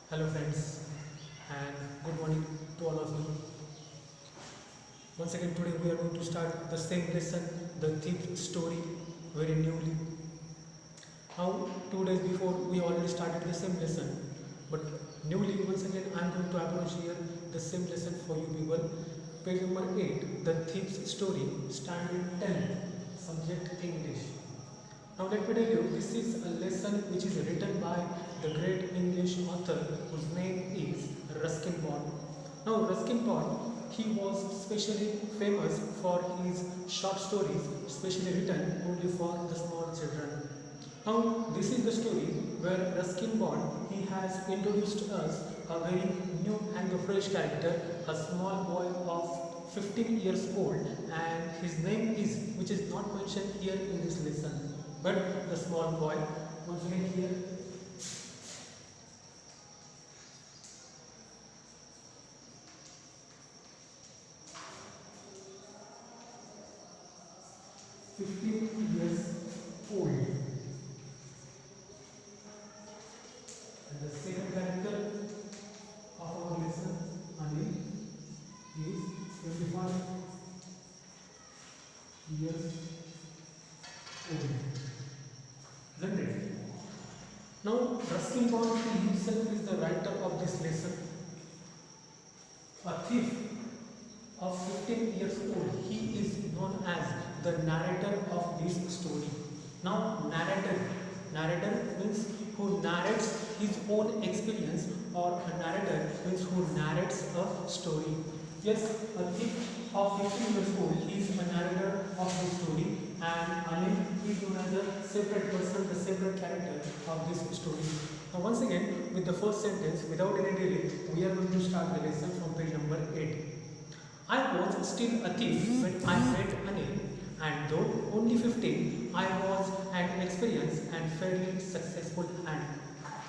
Hello friends and good morning to all of you. Once again today we are going to start the same lesson, the thief story very newly. Now 2 days before we already started the same lesson, but newly once again I am going to approach here the same lesson for you people. Page number 8, the thief's story, standard 10, subject English. Now let me tell you, this is a lesson which is written by the great English author whose name is Ruskin Bond. Now Ruskin Bond, he was especially famous for his short stories, especially written only for the small children. Now this is the story where Ruskin Bond, he has introduced us a very new and a fresh character, a small boy of 15 years old, and his name is, which is not mentioned here in this lesson. But the small boy, once again here, 15 years old. And the second character of our lesson, Anil, is 25 years old. Isn't it? Now, Ruskin Bond himself is the writer of this lesson. A thief of 15 years old, he is known as the narrator of this story. Now, narrator means who narrates his own experience, or a narrator means who narrates a story. Yes, a thief of 15 years old, he is a narrator of the story, and Anil is known as a separate person, the separate character of this story. Now once again, with the first sentence, without any delay, we are going to start the lesson from page number 8. I was still a thief when I met Anil, and though only 15, I was an experienced and fairly successful hand.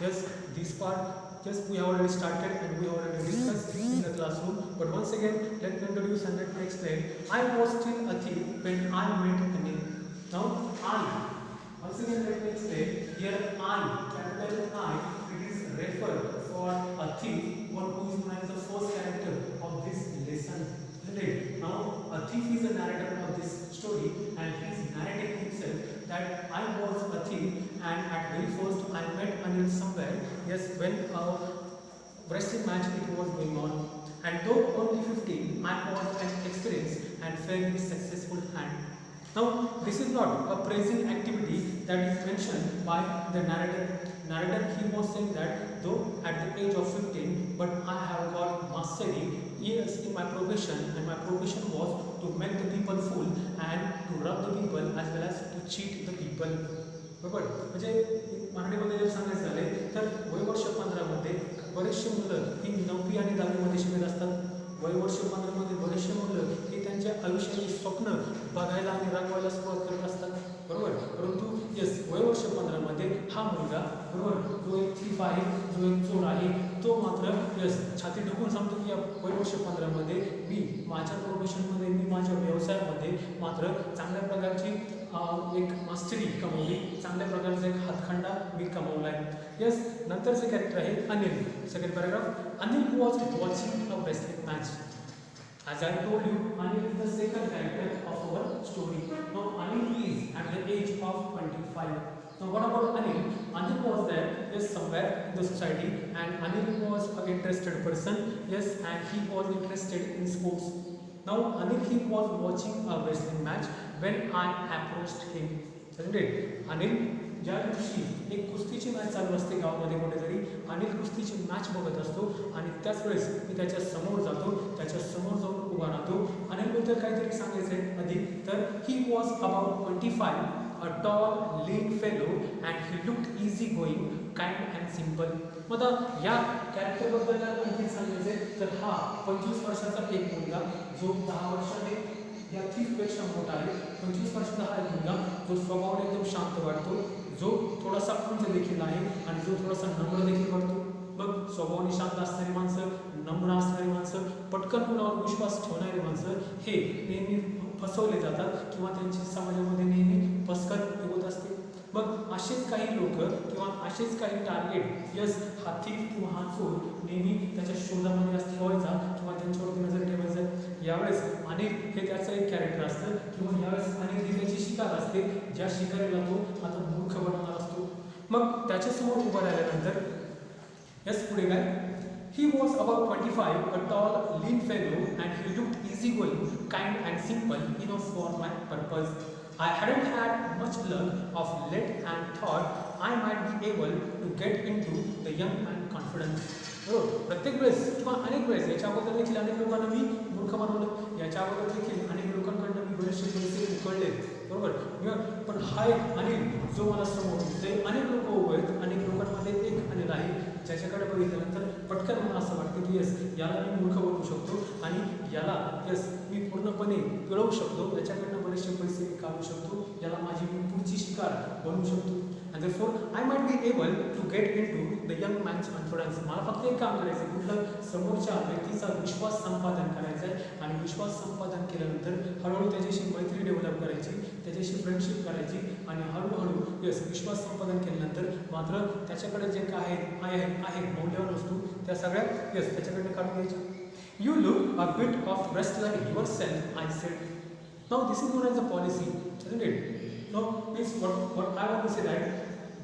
Yes, this part, yes, we have already started and we have already discussed in the classroom. But once again, let me introduce and let me explain. I was still a thief when I met Anil. Now, I. Once again, let me explain. Here, I, capital I, it is referred for a thief, one who is known as the first character of this lesson. Isn't it? Now, a thief is a narrator of this story, and he is narrating himself that I was a thief, and at very first I met Anil somewhere. Yes, when a wrestling match it was going on, and though only 15, I was an experienced and fairly successful hand. Now, this is not a praising activity that is mentioned by the narrator. Narrator, he was saying that though at the age of 15, but I have got mastery years in my profession, and my profession was to make the people fool and to rob the people as well as to cheat the people. बरोबर म्हणजे मराठीमध्ये जर सांगायचं झाले तर वयवर्ष 15 मध्ये बरेचसे मुलं ही 9वी आणि 10वी मध्ये शिकत असतात. वयवर्ष 15 मध्ये बरेचसे मुलं ही त्यांच्या आयुष्याची स्वप्न बघायला आणि राखवायला सुरुवात करत असतात. बरोबर, परंतु यस, वयवर्ष 15 मध्ये हा मुलगा, बरोबर, जो एक थीफ आहे, जो एक चोर आहे, तो मात्र यस छाती ठोकून सांगतो की या वयवर्ष 15 मध्ये मी माझ्या प्रोफेशनमध्ये, मी माझ्या व्यवसायामध्ये मात्र चांगल्या प्रकारची एक मास्टरी कमवली, चांगल्या प्रकारचा एक हातखंडा मी कमवला आहे. यस, नंतरचे कॅरेक्टर आहे Anil. Second paragraph. Anil was watching a wrestling match. As I told you, Anil is the second character of our story. Now, Anil is at the age of 25. Now, what about Anil? Anil was there, yes, somewhere in the society, and Anil was an interested person, yes, and he was interested in sports. Now, Anil, he was watching a wrestling match when I approached him. Isn't it? Anil, ज्या दिवशी एक कुस्तीची match चालू असते गावामध्ये कुठेतरी, Anil कुस्तीची match बघत असतो आणि त्याच वेळेस मी त्याच्या समोर जातो, त्याच्या समोर जाऊन उभा राहतो. अनिलबद्दल काहीतरी सांगायचं आहे अधिक तर he was about 25, a tall lean fellow and he looked easy going, kind and simple. मग आता या कॅरेक्टरबद्दल आणखी सांगायचं आहे तर हा 25 वर्षाचा एक मुलगा जो 10 वर्षाने या थीफपेक्षा मोठा आहे. 25 वर्षाचा हा एक मुलगा जो स्वभावाने एकदम शांत वाटतो, जो थोडासा उंच देखील आहे आणि जो थोडासा नम्र देखील वाटतो. मग स्वभावाने शांत असणारी माणसं, नम्र असणारी माणसं, पटकन कुणावर विश्वास ठेवणारी माणसं हे नेहमी फसवले जातात किंवा त्यांची समाजामध्ये नेहमी पस्कत होत असते. मग असेच काही लोक किंवा असेच काही टार्गेट यस हा थीफ किंवा हा चोर नेहमी त्याच्या शोधामध्ये ठेवायचा किंवा त्यांच्यावरती नजर ठेवायचं. यावेळेस अनिल हे त्याचं एक कॅरेक्टर असतं किंवा यावेळेस अनिल ही त्याची शिकार असते, ज्या शिकारीला तो आता मूर्ख बनवणार असतो. मग त्याच्यासमोर उभं राहिल्यानंतर यस पुढे काय, he was about 25, a tall, lean fellow, and he looked easygoing, kind and simple enough for my purpose. I hadn't had much luck of late and thought I might be able to get into the young and confident. बरोबर, प्रत्येक वेळेस किंवा अनेक वेळेस याच्या अगोदर देखील अनेक लोकांना मी मूर्ख बनवलं, याच्या अगोदर देखील अनेक लोकांकडनं मी बरेचसे पैसे उकळले. बरोबर, पण हा एक अनिल जो मला समोर जे अनेक लोक उभे आहेत, अनेक लोकांमध्ये एक अनिल आहे ज्याच्याकडे बघितल्यानंतर पटकन मला असं वाटतं की यस याला मी मूर्ख बनवू शकतो आणि याला यस मी पूर्णपणे पिळवू शकतो, याच्याकडनं बरेचसे पैसे मी काढू शकतो, याला माझी पुढची शिकार बनवू शकतो. and therefore I might be able to get into the young man's confidence. मला फक्त एक काम करायचं आहे, कुठलं समोरच्या व्यक्तीचा विश्वास संपादन करायचा आहे आणि विश्वास संपादन केल्यानंतर हळूहळू त्याच्याशी मैत्री डेव्हलप करायची, त्याच्याशी फ्रेंडशिप करायची आणि हळूहळू यस विश्वास संपादन केल्यानंतर मात्र त्याच्याकडे जे काय आहे मौल्यवान वस्तू त्या सगळ्या यस त्याच्याकडे काढून घ्यायच्या. You look a bit of wrestler yourself, I said. Now this is known as a policy, isn't it? No, means what I want to say that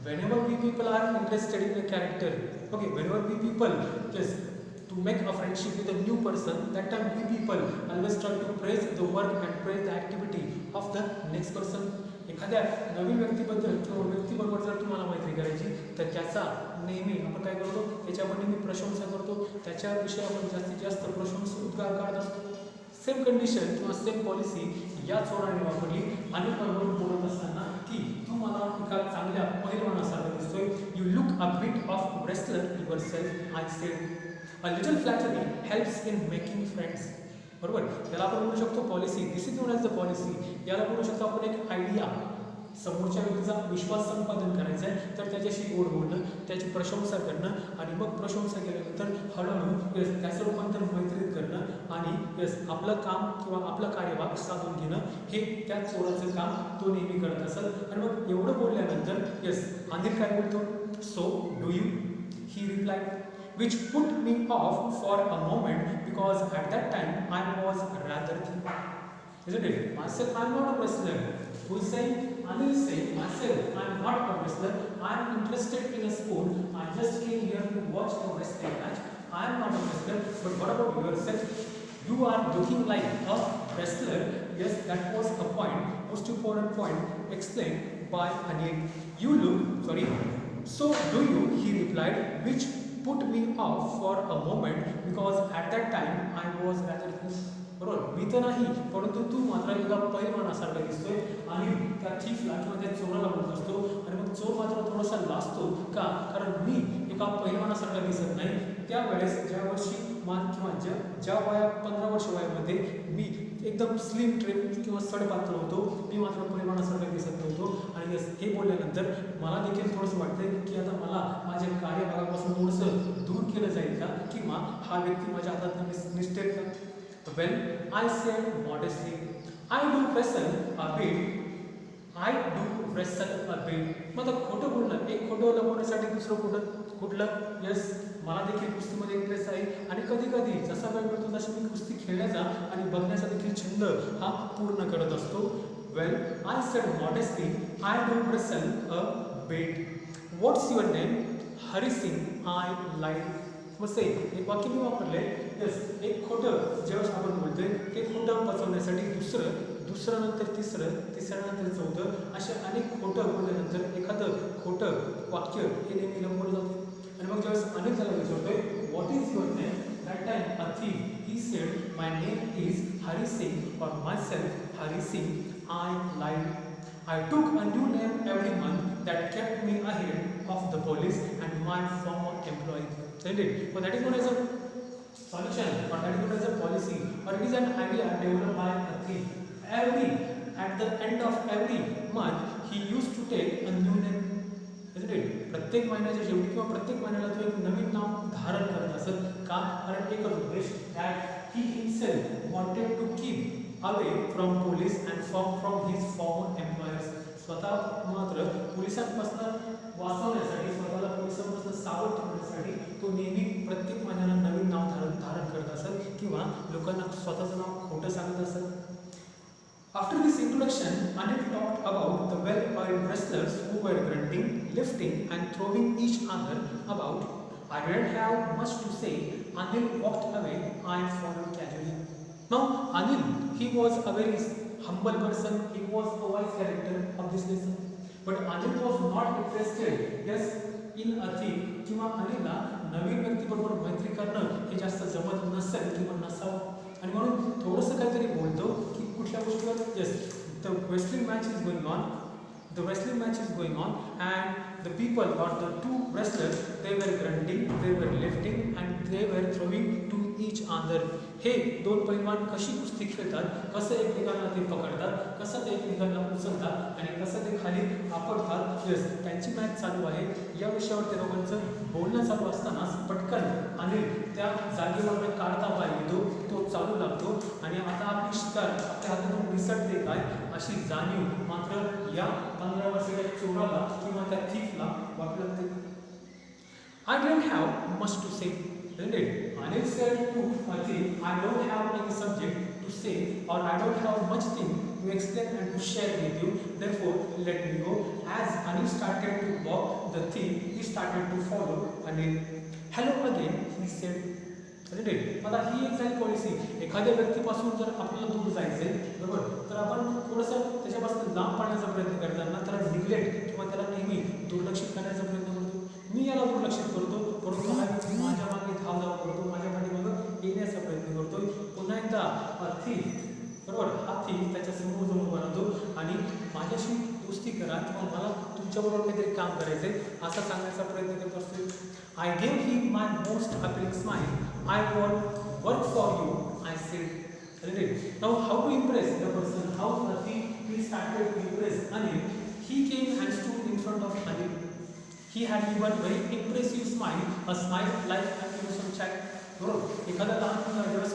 whenever we people are interested in a character, okay, whenever we people just to make a friendship with a new person, that time we people always try to praise the work and praise the activity of the next person. एखाद्या नवीन व्यक्तीबद्दल किंवा व्यक्तीबरोबर जर तुम्हाला मैत्री करायची तर त्याचा नेहमी आपण काय करतो, त्याच्यावर नेहमी प्रशंसा करतो, त्याच्याविषयी आपण जास्तीत जास्त प्रशंसा उद्गार काढत असतो. सेम कंडिशन किंवा सेम पॉलिसी या चोराने वापरली आणि बरोबर बोलत असताना की तू मला एका चांगल्या पहिलवानासारखा दिसतोय. You look a bit of wrestler yourself, I said. A little flattery helps in making friends. बरोबर, याला आपण म्हणू शकतो policy. This is known as the policy. याला म्हणू शकतो आपण एक आयडिया. समोरच्या व्यक्तीचा विश्वास संपादन करायचा आहे तर त्याच्याशी गोड बोलणं, त्याची प्रशंसा करणं आणि मग प्रशंसा केल्यानंतर हळूहळू यस त्याचं रूपांतर मैत्रीत करणं आणि यस आपलं काम किंवा आपलं कार्यभाग साधून घेणं हे त्या चोराचं काम तो नेहमी करत असेल. आणि मग एवढं बोलल्यानंतर यस अनिल काय बोलतो, so do you, he reply, which put me off for a moment because at that time I was rather thin. Isn't it? Myself, I am not a wrestler. Who is saying? Anil is saying, myself, I am not a wrestler. I am interested in a sport. I just came here to watch a wrestling match. I am not a wrestler. But what about yourself? You are looking like a wrestler. Yes, that was a point, most important point explained by Anil. You look, sorry. So do you? He replied, which put me off for a moment because at that time I was rather thin. बरोबर, मी तर नाही परंतु तू मात्र एका पहिलवानासारखा दिसतोय आणि त्या थीफला किंवा त्या चोराला बोलत असतो आणि मग चोर मात्र थोडासा लाजतो का, कारण मी एका पहिलवानासारखा दिसत नाही. त्यावेळेस ज्या वर्षी किंवा ज्या 15 वर्ष वयामध्ये मी एकदम स्लिम ट्रिम किंवा सडपातळ होतो, मी मात्र पहिलवानासारखा दिसत नव्हतो. आणि हे बोलल्यानंतर मला देखील थोडंसं वाटतंय की आता मला माझ्या कार्यभागापासून थोडंसं दूर केलं जाईल का किंवा हा व्यक्ती माझ्या हातात निसटेल का. Well, I said modestly, I do wrestle a bit. मग खोटं बोलणं, एक खोटं लपवण्यासाठी दुसरं कुठलं यस मला देखील कुस्तीमध्ये इंटरेस्ट आहे आणि कधी कधी जसा वेळ मिळतो तसा मी कुस्ती खेळण्याचा आणि बघण्याचा देखील छंद हा पूर्ण करत असतो. Well, I said modestly, I do wrestle a bit. What's your name? Hari Singh. I like. मस्त एक वाक्य मी वापरले. यस, एक खोटं जेव्हा आपण बोलतोय ते खोटं पचवण्यासाठी दुसरं नंतर तिसऱ्यानंतर चौथं अशा अनेक खोटं बोलल्यानंतर एखादं खोटं वाक्य हे नेहमी लपवलं जातं. आणि मग ज्यावेळेस अनेक त्याला विचारतोय what is your name, that time a thief he said my name is Hari Singh or myself Hari Singh. I lied. I took a new name every month that kept me ahead of the police and my former employee. Isn't it? So that is known as a solution, or that is known as a policy, or it is an idea developed by a thief. At the end of every month he used to take a new name. Isn't it? प्रत्येक महिन्याच्या शेवटी किंवा प्रत्येक महिन्याला तो एक नवीन नाव धारण करत असत का, कारण एकच उद्देश that he himself wanted to keep away from police and from his former employers. स्वतः मात्र पोलिसांपासून वाचवण्यासाठी, स्वतःला पोलिसांपासून सावध ठेवण्यासाठी तो नेहमी प्रत्येक महिन्याला नवीन नाव धारण करत असत किंवा लोकांना स्वतःचं नाव खोटं सांगत असत. After this introduction, Anil talked about the well-oiled wrestlers who were grunting, lifting and throwing each other about. I didn't have much to say. Anil walked away. I followed casually. Now, Anil, he was a very humble person. He was a wise character of this lesson. But Anil was not interested, yes, in a thing. किंवा अनिलला नवीन व्यक्तीबरोबर मैत्री करणं हे जास्त जमत नसेल किंवा नसावं आणि म्हणून थोडंसं काहीतरी बोलतो की कुठल्या गोष्टीवर. Yes, the wrestling match is going on. The wrestling match is going on and the people or the two wrestlers, they were grunting, they were lifting and they were throwing to each other. हे दोन पैलवान कशी कुस्ती खेळतात, कसं एकमेकांना ते पकडतात, कसं ते एकमेकांना उचलतात आणि कसं ते खाली आपटतात. येस, त्यांची मॅच चालू आहे. या विषयावर ते दोघांचं बोलणं चालू असतानाच पटकन अनिल त्या जागेवर काढता पाय घेतो, तो चालू लागतो आणि आता आपली शिकार आपल्या हातातून निसटते काय अशी जाणीव मात्र या 15 वर्षाच्या चोराला किंवा त्या थीफला वाटू लागते. I didn't have much to say, didn't it? Anil said to Atif, I don't have any subject to say or I don't have much thing to explain and to share with you. Therefore, let me go. As Anil started to walk, the thief, he started to follow Anil. Hello again, he said. आता ही एक झाली policy. एखाद्या व्यक्तीपासून जर आपल्याला दूर जायचे बरोबर तर आपण थोडंसं त्याच्यापासून लांब पाडण्याचा प्रयत्न करताना त्याला निग्लेक्ट किंवा त्याला नेहमी दुर्लक्षित करण्याचा प्रयत्न करतो. मी याला दुर्लक्षित करतो परंतु हा व्यक्ती माझ्या मागे धाव करतो, माझ्या पाठीमागे येण्याचा प्रयत्न करतोय. पुन्हा एकदा थीफ बरोबर हा थीफ त्याच्या समोर बनवतो आणि माझ्याशी दोस्ती करा किंवा मला तुमच्याबरोबर काहीतरी काम करायचंय असा सांगण्याचा प्रयत्न करत असतो. I gave him my most appealing smile. I want work for you, I said. Now, how to impress the person? How he started to impress Anil? He came and stood in front of Anil. He had given very impressive smile, a smile like an innocent child. बरोबर, एखादा लहान मुलगा जेव्हा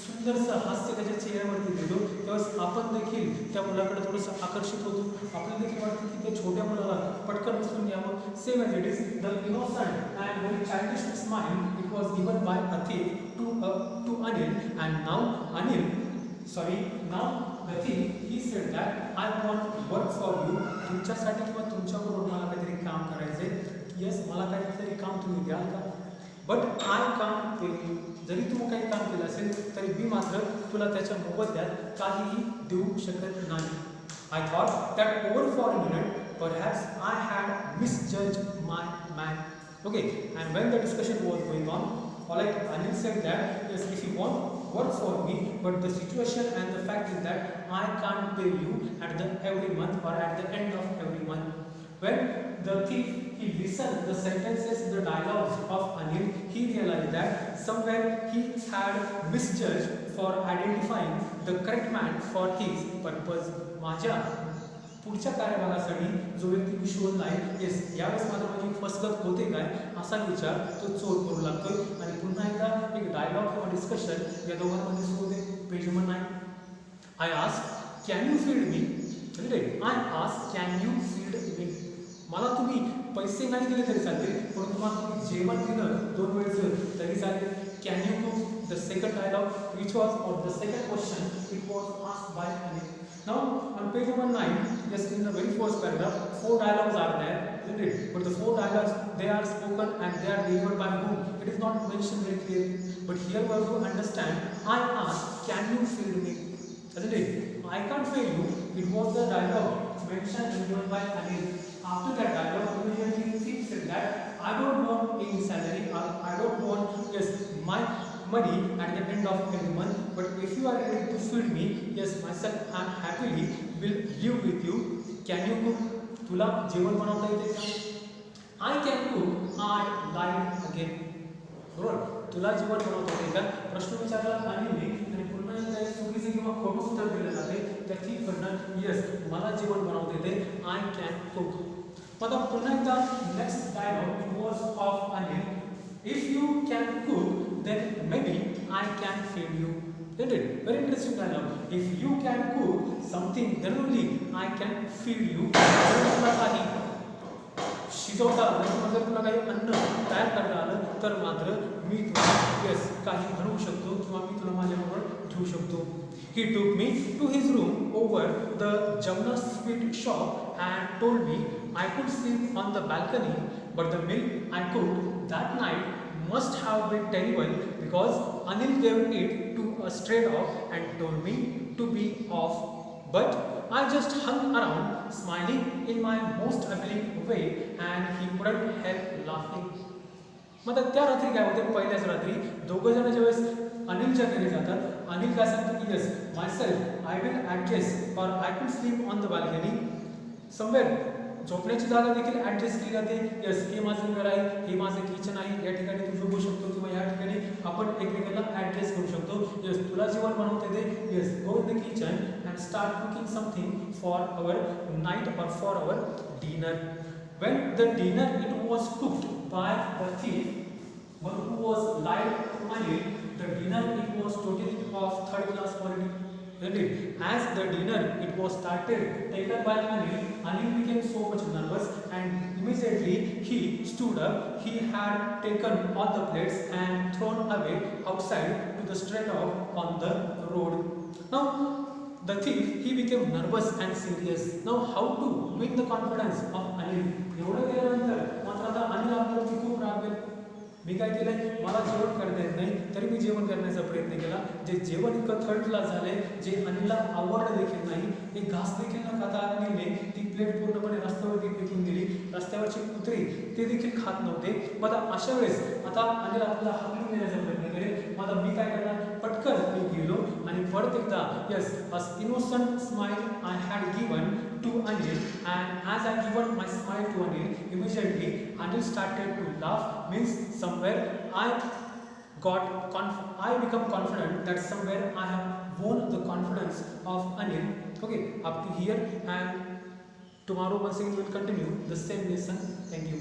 सुंदरसं हास्य त्याच्या चेहऱ्यावरती देतो तेव्हा आपण देखील त्या मुलाकडे थोडंसं आकर्षित होतो. आपल्याला देखील वाटतं की त्या छोट्या मुलाला पटकन उचलून घ्यावं. Same as it is the innocent and very childish smile it was given by Athif to Anil and नाव the thief he said that I want work for you. तुमच्यासाठी किंवा तुमच्याबरोबर मला काहीतरी काम करायचंय. येस, मला काहीतरी काम तुम्ही द्याल का? But I can't pay you. जरी तू काही काम केलं असेल तरी मी मात्र तुला त्याच्या मोबदल्यात काहीही देऊ शकत नाही. I thought that over for a minute perhaps I had misjudged my man. Okay, and when the discussion was going on, alright, Anil said that yes, if you want work for me, but the situation and the fact is that I can't pay you at the every month or at the end of every month. When the thief he listened the sentences, the dialogues of Anil, he realized that somewhere he had misjudged for identifying the correct man for his purpose. माझ्या पुढच्या कार्यभागासाठी जो व्यक्ती मी शोधला आहे yes यावेळेस मात्र माझी फसगत होते काय असा विचार तो चोर करू लागतोय. आणि पुन्हा एकदा एक डायलॉग किंवा डिस्कशन या दोघांमध्ये सुरू होते. Page number 9. I ask can you feed me. I ask can you feed me. मला तुम्ही पैसे नाही दिले तरी चालतील परंतु मला तुम्ही जेवण दिलं 2 वेळेचं तरी चालेल. Can you cook. The second dialogue which was or the second question it was asked by Anil. Now on page number 9, yes, in the very first paragraph, 4 dialogues are there, isn't it? But the 4 dialogues, they are spoken and they are delivered by whom? It is not mentioned very clearly. But here we have to understand, I asked, can you feed me? Isn't it? I can't feed you. It was the dialogue mentioned and given by Anil. After that dialogue, immediately he said that, I don't want any salary, or I don't want, yes, my money at the end of every month, but if you are ready to feed me, yes, myself I happily will live with you. Can you cook? तुला जेवण बनवता येते का? I can cook. I lied again. बरोबर, तुला जेवण बनवता येते का? प्रश्न विचारला अनिलने आणि पुन्हा एकदा चुकीचे किंवा खोटं उत्तर दिलं जाते. त्या ठीककडनं येस मला जेवण बनवता येते. I can cook. मग आता पुन्हा एकदा next dialogue was of Anil. If you can cook, then maybe I can feed you. Isn't it? Very interesting dialogue. If you can cook something, then only I can feed you. शिजवता जर तुला काही अन्न तयार करता आलं तर मात्र मी तुला येस काही बनवू शकतो किंवा मी तुला माझ्याबरोबर ठेवू शकतो. He took me to his room over the Jamna sweet shop and told me I could sleep on the balcony, but the meal I cooked that night must have been terrible because Anil gave it to a stray dog and told me to be off. But I just hung around, smiling in my most ugly way, and he couldn't help laughing. मग त्या रात्री काय होते, पहिल्याच रात्री दोघं जण ज्यावेळेस अनिलच्या घरी जातात, अनिल काय सांगतो की yes myself I will adjust और I could sleep on the balcony somewhere. झोपण्याची जागा देखील ॲडजस्ट केली जाते. यस हे माझं घर आहे, हे माझं किचन आहे, या ठिकाणी तू झोपू शकतो किंवा या ठिकाणी आपण एकमेकांना ॲडजस्ट करू शकतो. यस तुला जेवण बनवता येते, yes go in the kitchen and start cooking something for our night और for our dinner. When the dinner it was cooked by the thief, but who was lied to Anil, the dinner it was totally of third class quality. As the dinner it was started taken by Anil, Anil became so much nervous and immediately he stood up. He had taken all the plates and thrown away outside to the stray dog on the road. Now the thief he became nervous and serious. Now how to win the confidence of Anil? एवढं केल्यानंतर मात्र आता अनिल आपल्यावरती खूप रागवेल. मी काय केलंय, मला जेवण करता येत नाही तरी मी जेवण करण्याचा प्रयत्न केला. जे जेवण इतकं थर्ड क्लास झाले, जे अनिलला आवडलं देखील नाही, एक घास देखील न खाता अनिलने ती प्लेट पूर्णपणे रस्त्यावरती फेकून दिली. रस्त्यावरचे कुत्रे ते देखील खात नव्हते. मग अशा वेळेस आता अनिल आपल्याला हाकलून देण्याचा प्रयत्न करेल. मग मी काय करणार, पटकन मी गेलो आणि परत एकदा yes us innocent smile I had given to Anil, and as I given my smile to Anil, immediately Anil started to laugh. Means somewhere I become confident that somewhere I have won the confidence of Anil. Okay, up to here, and tomorrow once again we will continue the same lesson. Thank you.